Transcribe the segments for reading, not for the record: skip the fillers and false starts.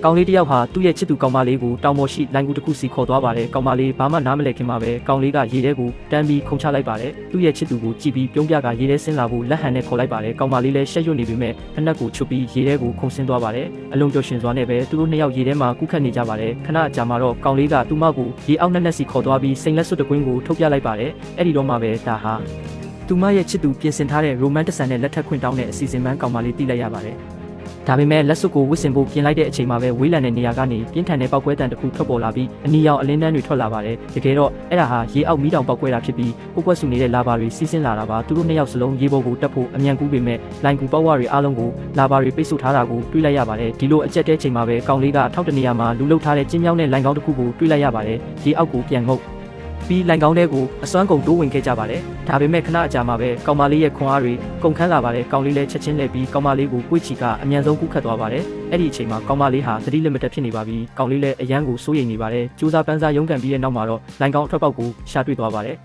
ကောင်လေးတယောက်ဟာသူ့ရဲ့ချစ်သူကောင်မလေးကိုတောင်ပေါ်ရှိလိုင်ကူတစ်ခုစီခေါ်သွားပါတယ်ကောင်မလေးဘာမှနားမလည်ခင်မှာပဲကောင်လေးကရေထဲကိုတန်းပြီးခုန်ချလိုက်ပါတယ်သူ့ရဲ့ချစ်သူကိုကြည့်ပြီးပြုံးပြကရေထဲဆင်းလာဖို့လက်ဟန်နဲ့ခေါ်လိုက်ပါတယ်ကောင်မလေးလည်းရှက်ရွံ့နေပေမဲ့ဖနက်ကိုချွတ်ပြီးရေထဲကိုခုန်ဆင်းသွားပါတယ်အလုံးကျော်ရှင်စွာနဲ့ပဲသူတို့နှစ်ယောက်ရေထဲမှာကူးခတ်နေကြပါတယ်ခဏအကြာမှာတော့ကောင်လေးကသူ့မကိုရေအောက်နဲ့စီခေါ်သွားပြီးစိန်လက်စွပ်တကွင်းကိုထုတ်ပြလိုက်ပါတယ်အဲ့ဒီတော့မှပဲဒါဟာသူမရဲ့ချစ်သူပြင်ဆင်ထားတဲ့ရိုမန်တဆန်နဲ့လက်ထပ်ခွင့်တောင်းတဲ့အစီအစဉ်မှန်းကောင်မလေးသိလိုက်ရပါတယ်ဒါပေမဲ့လက်စွပ်ကိုဝစ်စင်ဖို့ပြင်လိုက်တဲ့အချိန်မှာပဲဝေးလံတဲ့နေရာကနေပြင်းထန်တဲ့ပောက်ကွဲတံတစ်ခုထွက်ပေါ်လာပြီးအနီရောင်အလင်းတန်းတွေထွက်လာပါတယ်တကယ်တော့အဲ့ဒါဟာရေအောက်မီးတောင်ပောက်ကွဲတာဖြစ်ပြီးပုတ်ကွက်ဆူနေတဲ့လာဘာတွေစီးဆင်းလာတာပါသူတို့နှစ်ယောက်စလုံးရေပေါ်ကိုတက်ဖို့အမြန်ကူးပေမဲ့လိုင်ကူပေါက်ဝါတွေအားလုံးကိုလာဘာတွေပိတ်ဆို့ထားတာကိုတွေးလိုက်ရပါတယ်ဒီလိုအကျက်တဲချိန်မှာပဲကောင်လေးကထောက်တနေရာမှာလူလုထားတဲ့ကျင်းမြောင်းတဲ့လိုင်ကောင်းတစ်ခုကိုတွေးလိုက်ရပါတယ်ရေအောက်ကိုပြန်ငုပ်ပြီးလိုင်ကောင်းတဲ့ကိုအစွမ်းကုန်တိုးဝင်ခဲ့ကြပါတယ်ဒါပေမဲ့ခဏအကြာမှာပဲကောင်မလေးရဲ့ခွန်အားတွေကုန်ခန်းလာပါတယ်ကောင်လေးလည်းချက်ချင်းလှည့်ပြီးကောင်မလေးကိုပွေ့ချီကအမြန်ဆုံးကူးခတ်သွားပါတယ်အဲ့ဒီအချိန်မှာကောင်မလေးဟာသတိလစ်မတက်ဖြစ်နေပါပြီကောင်လေးလည်းအရန်ကိုစိုးရိမ်နေပါတယ်ကြိုးစားပန်းစားရုန်းကန်ပြီးတဲ့နောက်မှာတော့လိုင်ကောင်းအထွက်ပေါက်ကိုရှာတွေ့သွားပါတယ်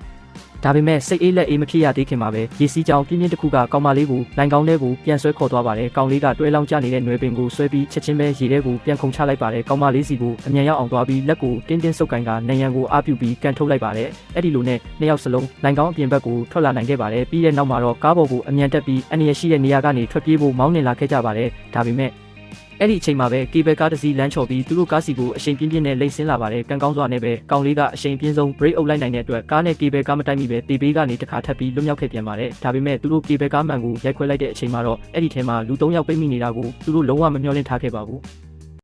ဒါပေမဲ့စိတ်အေးလက်အေးမဖြစ်ရသေးခင်မှာပဲရေစီးကြောင်ပြင်းပြင်းတစ်ခုကကောင်မလေးကိုလိုင်ကောင်းထဲကိုပြန်ဆွဲခေါ်သွားပါတယ်ကောင်လေးကတွဲလောင်းကျနေတဲ့နွယ်ပင်ကိုဆွဲပြီးချက်ချင်းပဲရေထဲကိုပြန်ခုန်ချလိုက်ပါတယ်ကောင်မလေးစီကိုအမြန်ရောက်အောင်သွားပြီးလက်ကိုတင်းတင်းဆုပ်ကိုင်ကနံရံကိုအားပြုပြီးကန်ထုတ်လိုက်ပါတယ်အဲ့ဒီလိုနဲ့နှစ်ယောက်စလုံးလိုင်ကောင်းအပြင်ဘက်ကိုထွက်လာနိုင်ခဲ့ပါတယ်ပြီးတဲ့နောက်မှာတော့ကားပေါ်ကိုအမြန်တက်ပြီးအနည်းရှိတဲ့နေရာကနေထွက်ပြေးဖို့မောင်းနှင်လာခဲ့ကြပါတယ်ဒါပေမဲ့အဲ့ဒီအချိန်မှာပဲကေဘယ်ကားတစ်စီးလမ်းချော်ပြီးသူတို့ကားစီကိုအရှိန်ပြင်းပြင်းနဲ့လိမ့်ဆင်းလာပါတယ်ကန်ကောင်းစွာနဲ့ပဲကောင်လေးကအရှိန်ပြင်းဆုံး brake အုပ်လိုက်နိုင်တဲ့အတွက်ကားနဲ့ကေဘယ်ကားမတိုက်မိပဲတေဘေးကနေတစ်ခါထပ်ပြီးလွတ်မြောက်ခဲ့ပြန်ပါတယ်ဒါပေမဲ့သူတို့ကေဘယ်ကားမှန်ကိုရိုက်ခွဲလိုက်တဲ့အချိန်မှာတော့အဲ့ဒီထဲမှာလူ၃ယောက်ပိတ်မိနေတာကိုသူတို့လုံးဝမမျှော်လင့်ထားခဲ့ပါဘူး